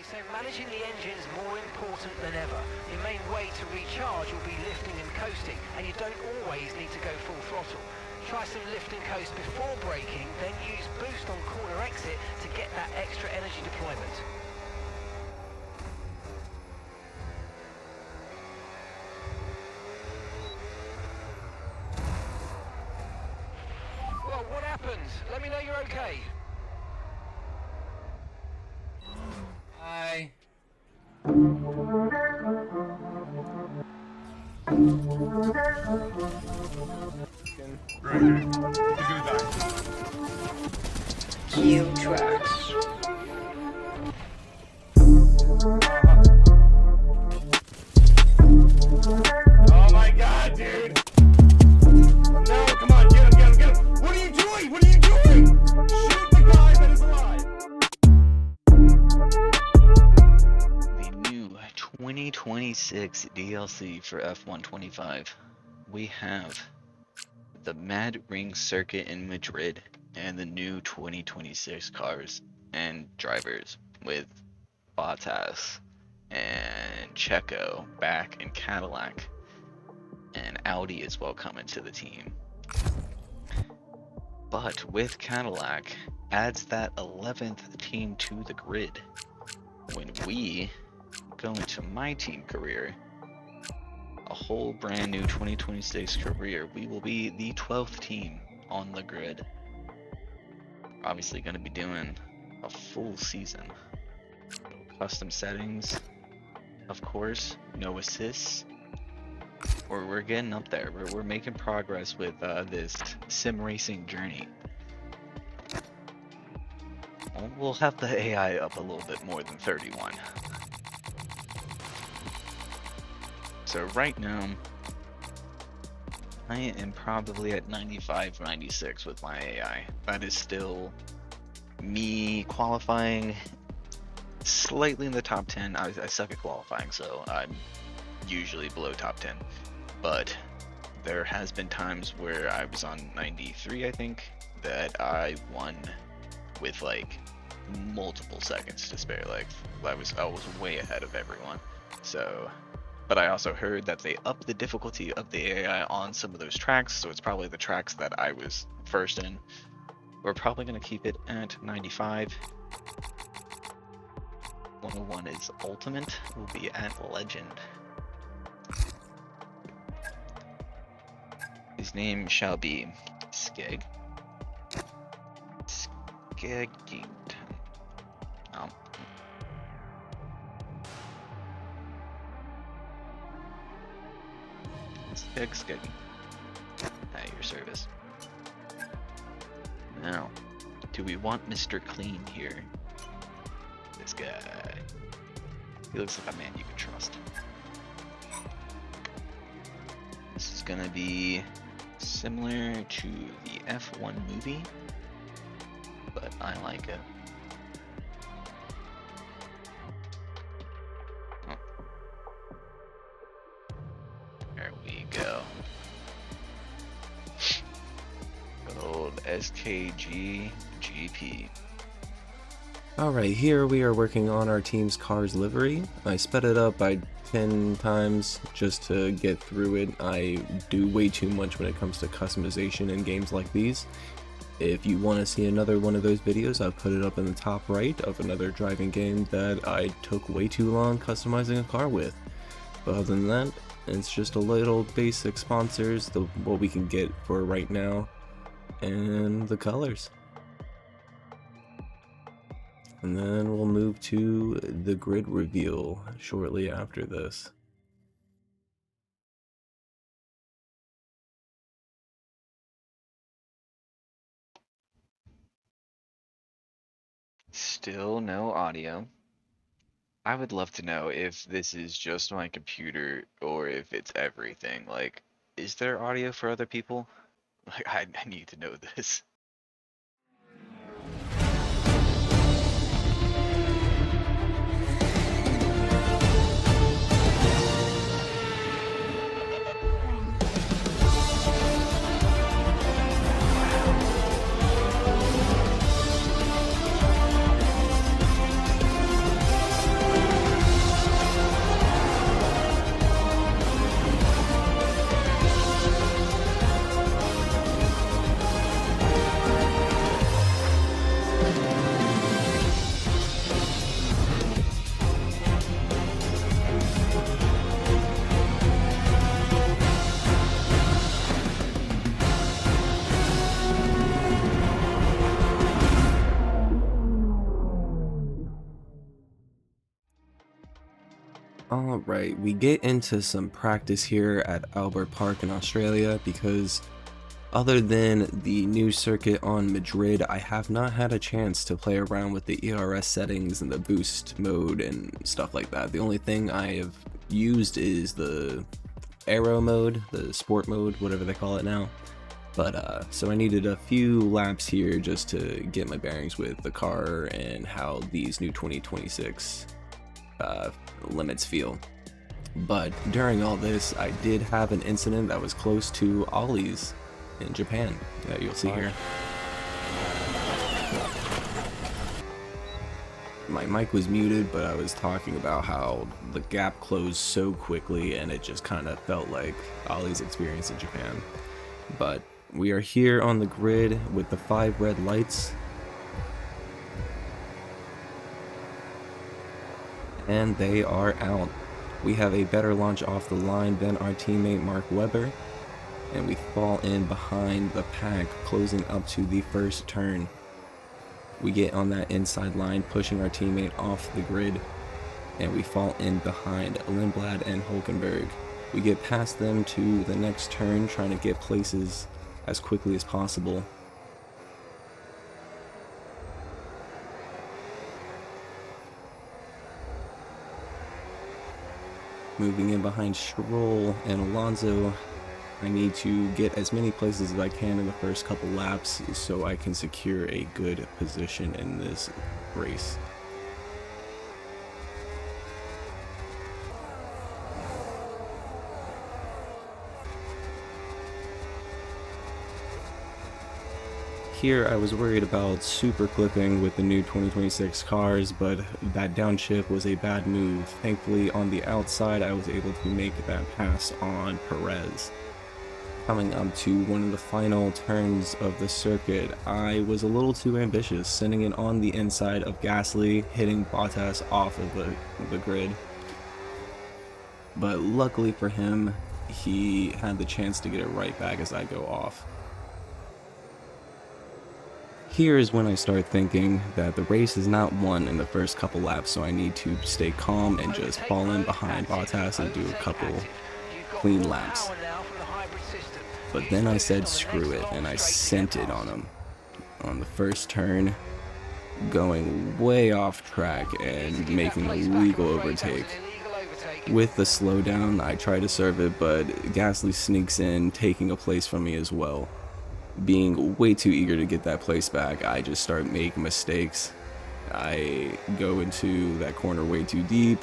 So managing the engine is more important than ever. Your main way to recharge will be lifting and coasting, and you don't always need to go full throttle. Try some lift and coast before braking, then use boost on corner exit to get that extra energy deployment. Well, what happened? Let me know you're okay. Hi. Right here. He's gonna die. Cue tracks. Oh my god, dude! No, come on, get him, get him, get him! What are you doing? What are you doing? Shoot the guy that is alive! The new 2026 DLC for F125. We have the Mad Ring Circuit in Madrid and the new 2026 cars and drivers with Bottas and Checo back in Cadillac, and Audi as well coming to the team. But with Cadillac adds that 11th team to the grid. When we go into my team career, a whole brand new 2026 career, we will be the 12th team on the grid. Obviously going to be doing a full season. Custom settings, of course, no assists. We're getting up there. We're making progress with this sim racing journey. We'll have the AI up a little bit more than 31. So right now, I am probably at 95, 96 with my AI. That is still me qualifying slightly in the top 10. I suck at qualifying, so I'm usually below top 10. But there has been times where I was on 93, I think, that I won with like multiple seconds to spare. Like I was way ahead of everyone. So, but I also heard that they upped the difficulty of the AI on some of those tracks, so it's probably the tracks that I was first in. We're probably going to keep it at 95. 101 is Ultimate, will be at Legend. His name shall be Skeg. Skegington. Oh. Skeg. At your service. Now, do we want Mr. Clean here? This guy. He looks like a man you can trust. This is gonna be similar to the F1 movie, but I like it. Oh. There we go. Good old SKG GP. Alright, here we are working on our team's car's livery. I sped it up by 10 times just to get through it. I do way too much when it comes to customization in games like these. If you want to see another one of those videos, I'll put it up in the top right of another driving game that I took way too long customizing a car with. But other than that, it's just a little basic sponsors, what we can get for right now, and the colors. And then we'll move to the grid reveal shortly after this. Still no audio. I would love to know if this is just my computer or if it's everything. Like, is there audio for other people? Like, I need to know this. Alright, we get into some practice here at Albert Park in Australia because other than the new circuit on Madrid, I have not had a chance to play around with the ERS settings and the boost mode and stuff like that. The only thing I have used is the aero mode, the sport mode, whatever they call it now. But so I needed a few laps here just to get my bearings with the car and how these new 2026 limits feel. But during all this, I did have an incident that was close to Ollie's in Japan that you'll see here. My mic was muted, but I was talking about how the gap closed so quickly and it just kind of felt like Ollie's experience in Japan. But we are here on the grid with the 5 red lights. And they are out. We have a better launch off the line than our teammate Mark Webber, and we fall in behind the pack, closing up to the first turn. We get on that inside line, pushing our teammate off the grid, and we fall in behind Lindblad and Hulkenberg. We get past them to the next turn, trying to get places as quickly as possible. Moving in behind Stroll and Alonso, I need to get as many places as I can in the first couple laps so I can secure a good position in this race. Here I was worried about super clipping with the new 2026 cars, but that downshift was a bad move. Thankfully on the outside I was able to make that pass on Perez. Coming up to one of the final turns of the circuit, I was a little too ambitious, sending it on the inside of Gasly, hitting Bottas off of the grid. But luckily for him, he had the chance to get it right back as I go off. Here is when I start thinking that the race is not won in the first couple laps, so I need to stay calm and just fall in behind Bottas and do a couple clean laps. But then I said screw it, and I sent it on him on the first turn, going way off track and making a legal overtake. With the slowdown, I try to serve it, but Gasly sneaks in, taking a place from me as well. Being way too eager to get that place back, I just start making mistakes. I go into that corner way too deep.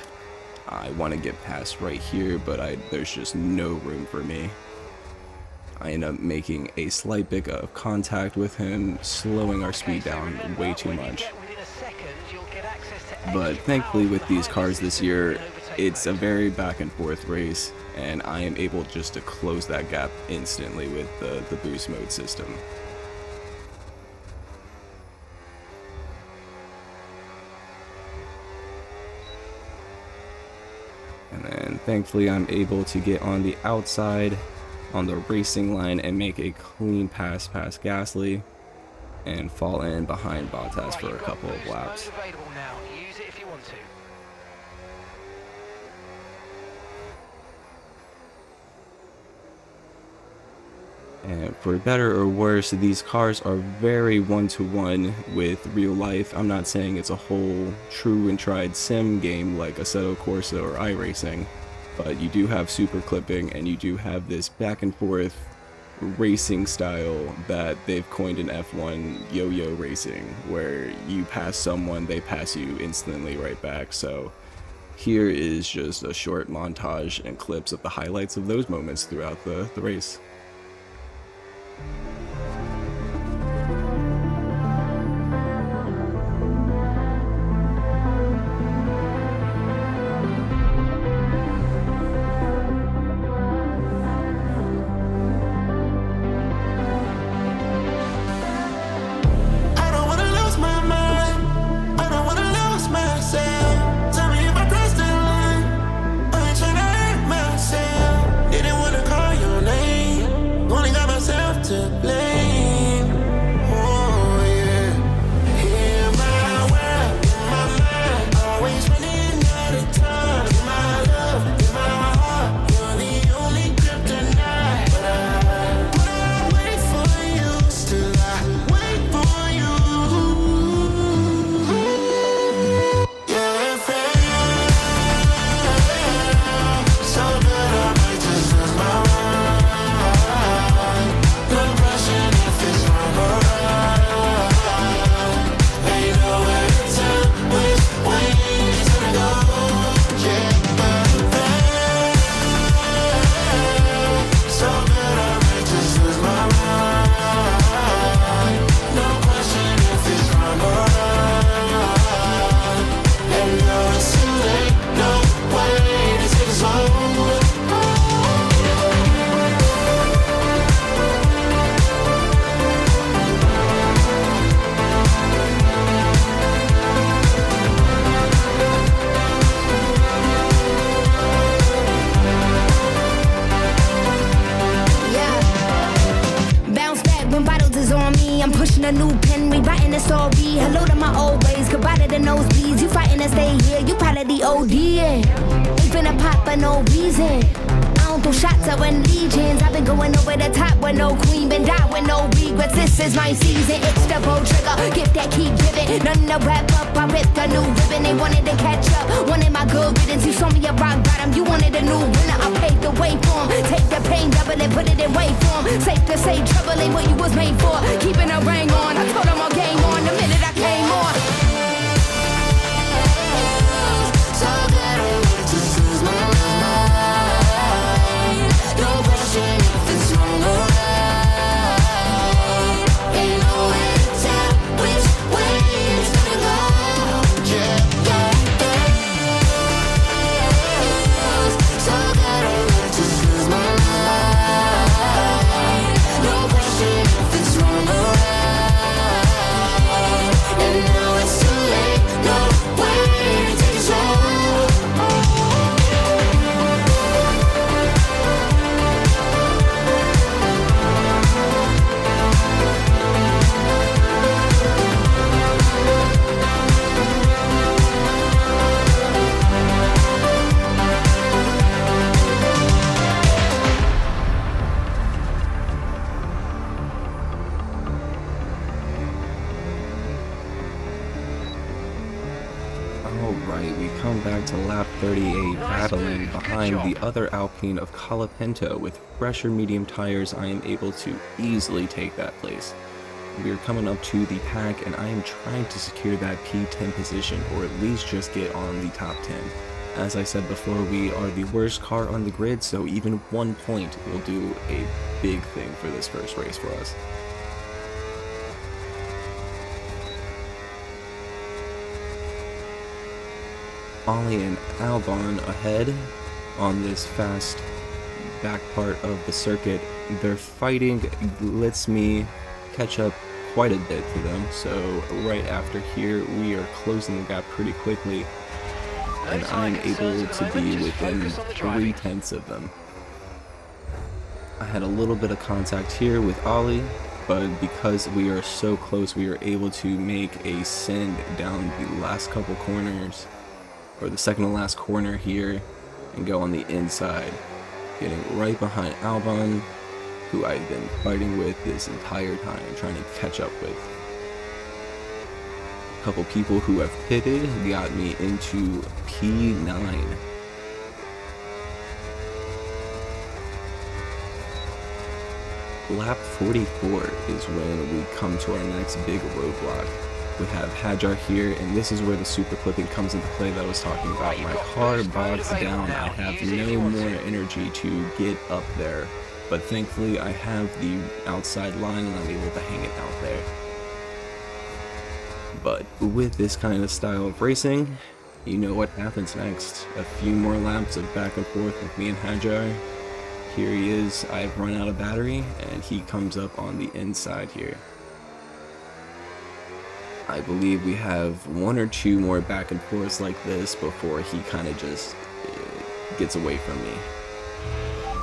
I want to get past right here, but there's just no room for me. I end up making a slight bit of contact with him, slowing our speed down way too much. But thankfully with these cars this year, it's a very back and forth race, and I am able just to close that gap instantly with the boost mode system. And then thankfully I'm able to get on the outside on the racing line and make a clean pass past Gasly and fall in behind Bottas for a couple of laps. And for better or worse, these cars are very one-to-one with real life. I'm not saying it's a whole true and tried sim game like Assetto Corsa or iRacing, but you do have super clipping and you do have this back and forth racing style that they've coined in F1 yo-yo racing, where you pass someone, they pass you instantly right back. So here is just a short montage and clips of the highlights of those moments throughout the race. To blame. a new pen, rewriting the story. Hello to my old ways, goodbye to the nosebleeds. You fighting to stay here, you part of the OD, yeah. Ain't finna pop for no reason. I don't throw shots, I run legions. I've been going over the top with no queen, been die with no regrets. This is my season, it's the bow trigger. Gift that keep giving, none to wrap up. I ripped a new ribbon, they wanted to catch up. Wanted my good riddance, you saw me a rock bottom. You wanted a new winner, I paved the way for 'em. Take the pain, double it, put it in way form. Safe to say, trouble ain't what you was made for. Keeping a ring on, I told them all game on the minute I came on. So that I wanted to lose my mind. No question if it's wrong or right. Ain't no way to tell which way it's gonna go. Yeah, yeah, yeah. So that I wanted to lose my mind. No question if it's wrong or right. And now it's too late. No way to take control. Alright, we come back to lap 38, battling behind the other Alpine of Colapinto. With fresher medium tires, I am able to easily take that place. We are coming up to the pack, and I am trying to secure that P10 position, or at least just get on the top 10. As I said before, we are the worst car on the grid, so even 1 point will do a big thing for this first race for us. Ollie and Albon ahead on this fast back part of the circuit. Their fighting lets me catch up quite a bit to them, so right after here we are closing the gap pretty quickly, and I'm able to be within 3/10 of them. I had a little bit of contact here with Ollie, but because we are so close, we are able to make a send down the last couple corners, or the second to last corner here, and go on the inside, getting right behind Albon, who I've been fighting with this entire time, trying to catch up with. A couple people who have pitted got me into P9. Lap 44 is when we come to our next big roadblock. We have Hajar here, and this is where the super clipping comes into play that I was talking about. My car bogs down, I have no more energy to get up there, but thankfully I have the outside line and I'm able to hang it out there. But with this kind of style of racing, you know what happens next. A few more laps of back and forth with me and Hajar. Here he is, I've run out of battery, and he comes up on the inside here. I believe we have 1 or 2 more back and forths like this before he kind of just gets away from me.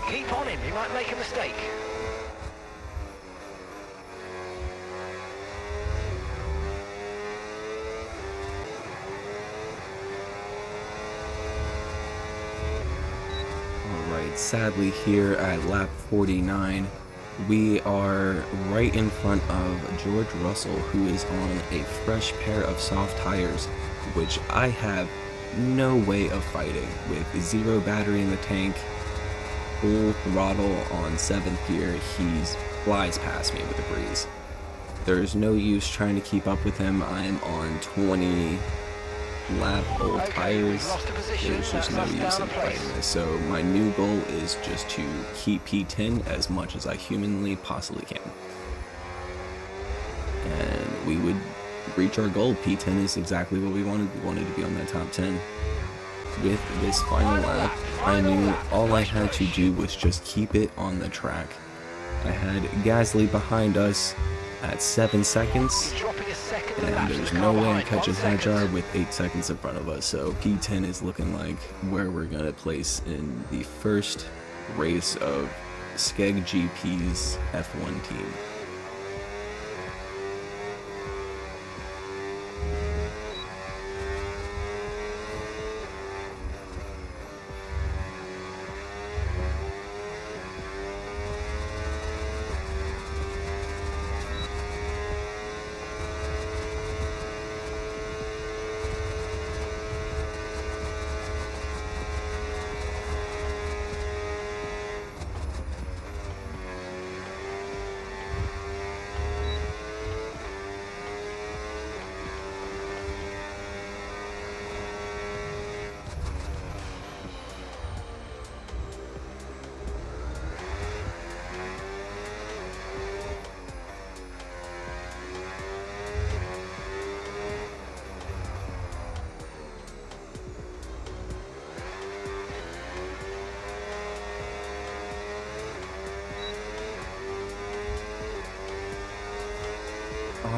Keep on him, he might make a mistake. Alright, sadly here at lap 49, we are right in front of George Russell, who is on a fresh pair of soft tires, which I have no way of fighting. With 0 battery in the tank, full throttle on 7th gear, he flies past me with a breeze. There's no use trying to keep up with him. I'm on 20 lap old tires. There's just no use in fighting this. So my new goal is just to keep P10 as much as I humanly possibly can. And we would reach our goal. P10 is exactly what we wanted. We wanted to be on that top 10. With this final lap, I knew all I had to do was just keep it on the track. I had Gasly behind us at 7 seconds, and there's no way I'm catching Hajar with 8 seconds in front of us, so P10 is looking like where we're going to place in the first race of Skeg GP's F1 team.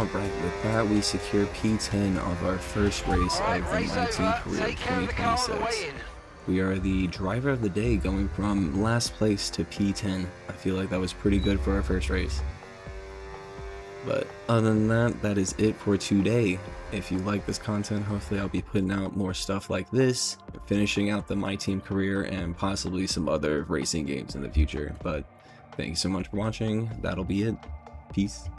Alright, with that we secure P10 of our first race All right, of the race My Team over. Career Take care of the car on the 2026. way in. We are the driver of the day, going from last place to P10. I feel like that was pretty good for our first race. But other than that, that is it for today. If you like this content, hopefully I'll be putting out more stuff like this, finishing out the My Team Career, and possibly some other racing games in the future. But thank you so much for watching. That'll be it. Peace.